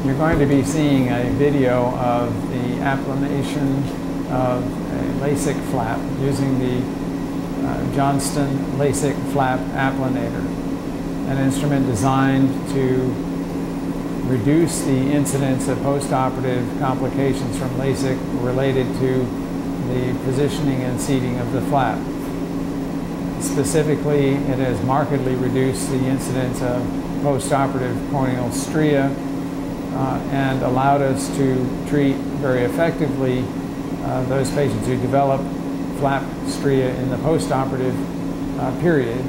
You're going to be seeing a video of the applanation of a LASIK flap using the Johnston LASIK flap applanator, an instrument designed to reduce the incidence of postoperative complications from LASIK related to the positioning and seating of the flap. Specifically, it has markedly reduced the incidence of postoperative corneal stria and allowed us to treat very effectively those patients who develop flap stria in the postoperative period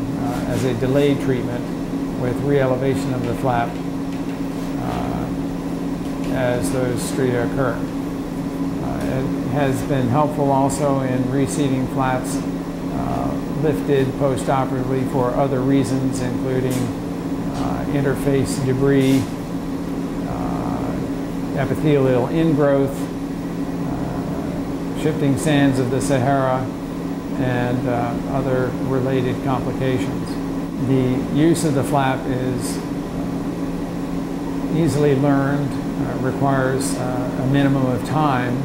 as a delayed treatment with re-elevation of the flap as those stria occur. It has been helpful also in reseating flaps lifted postoperatively for other reasons, including interface debris, epithelial ingrowth, shifting sands of the Sahara, and other related complications. The use of the flap is easily learned, requires a minimum of time,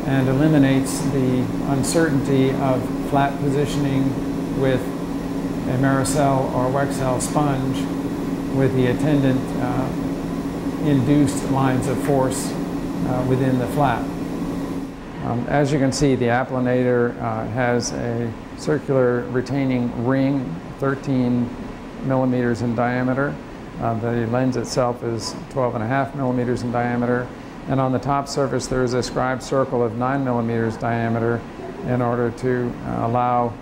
and eliminates the uncertainty of flap positioning with a Maricel or Wexel sponge with the attendant induced lines of force within the flap. As you can see, the applanator has a circular retaining ring, 13 millimeters in diameter. The lens itself is 12.5 millimeters in diameter. And on the top surface, there is a scribed circle of 9 millimeters diameter in order to allow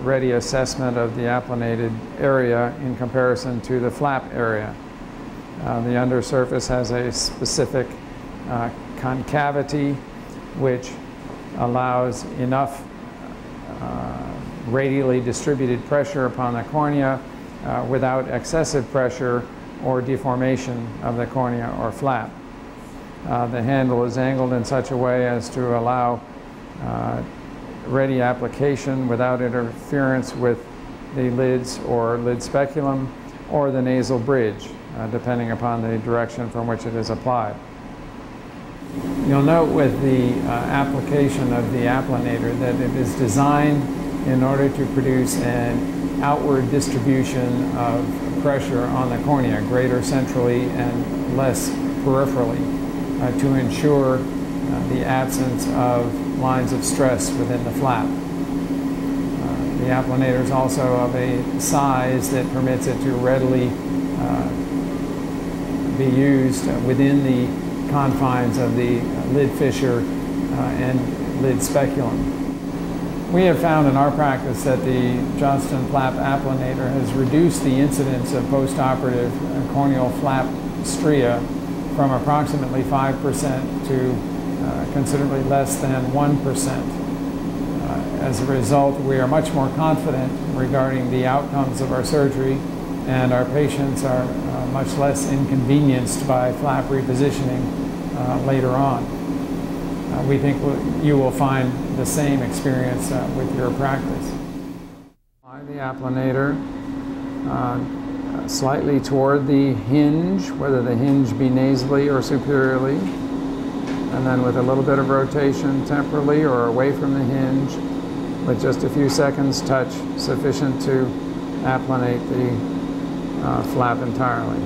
ready assessment of the applanated area in comparison to the flap area. The undersurface has a specific concavity which allows enough radially distributed pressure upon the cornea without excessive pressure or deformation of the cornea or flap. The handle is angled in such a way as to allow ready application without interference with the lids or lid speculum or the nasal bridge, depending upon the direction from which it is applied. You'll note with the application of the applanator that it is designed in order to produce an outward distribution of pressure on the cornea, greater centrally and less peripherally, to ensure the absence of lines of stress within the flap. The applanator is also of a size that permits it to readily be used within the confines of the lid fissure and lid speculum. We have found in our practice that the Johnston flap applanator has reduced the incidence of postoperative corneal flap stria from approximately 5% to considerably less than 1%. As a result, we are much more confident regarding the outcomes of our surgery, and our patients are much less inconvenienced by flap repositioning later on. We think you will find the same experience with your practice. Apply the applanator slightly toward the hinge, whether the hinge be nasally or superiorly, and then with a little bit of rotation temporally or away from the hinge, with just a few seconds touch sufficient to applanate the flap entirely.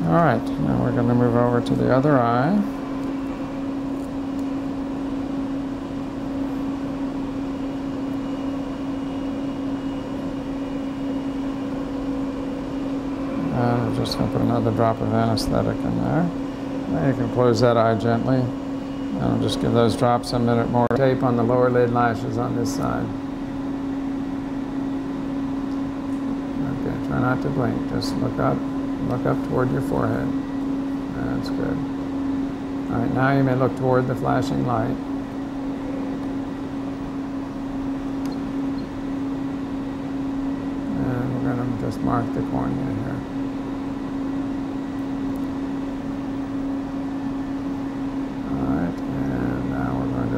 All right, now we're going to move over to the other eye. And we're just going to put another drop of anesthetic in there. Now you can close that eye gently. And I'll just give those drops a minute more. Tape on the lower lid lashes on this side. Okay, try not to blink. Just look up toward your forehead. That's good. All right, now you may look toward the flashing light. And we're going to just mark the cornea here.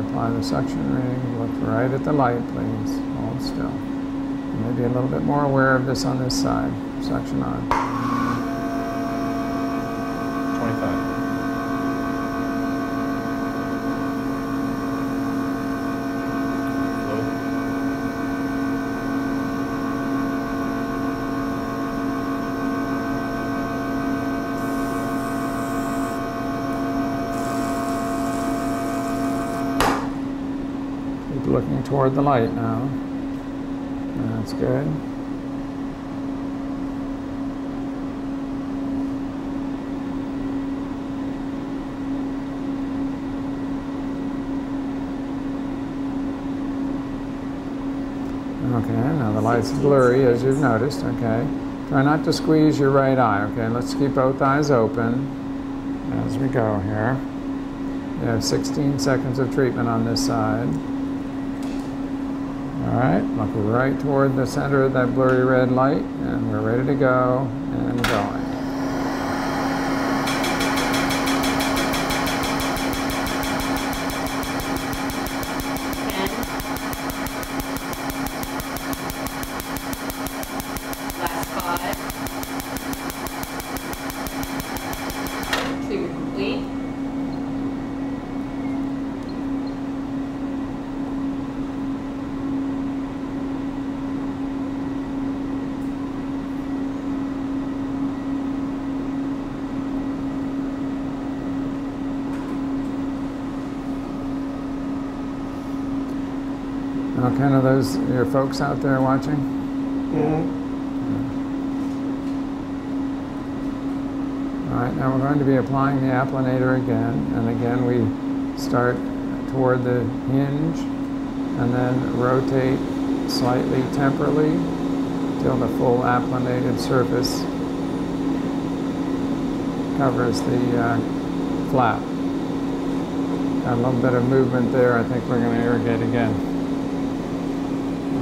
Apply the suction ring. Look right at the light, please. Hold still. Maybe a little bit more aware of this on this side. Suction on. 25. Keep looking toward the light now. That's good. Okay, now the light's blurry as you've noticed, okay. Try not to squeeze your right eye, okay. Let's keep both eyes open as we go here. You have 16 seconds of treatment on this side. All right, look right toward the center of that blurry red light, and we're ready to go and going. Last 5. Treatment complete. Okay, are those your folks out there watching? All right, now we're going to be applying the Applanator again, and again we start toward the hinge and then rotate slightly temporally till the full applanated surface covers the flap. Got a little bit of movement there. I think we're going to irrigate again.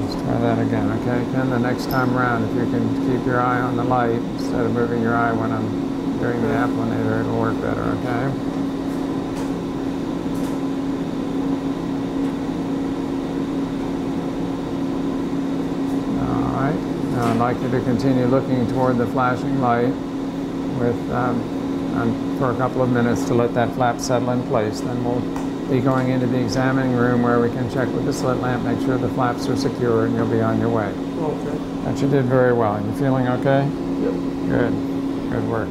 Let's try that again, okay? Ken, the next time around, if you can keep your eye on the light instead of moving your eye when I'm doing the Applanator, it'll work better, okay? All right. Now I'd like you to continue looking toward the flashing light with for a couple of minutes to let that flap settle in place. Then we'll be going into the examining room where we can check with the slit lamp, make sure the flaps are secure, and you'll be on your way. Okay. But you did very well. You feeling okay? Yep. Good. Good work.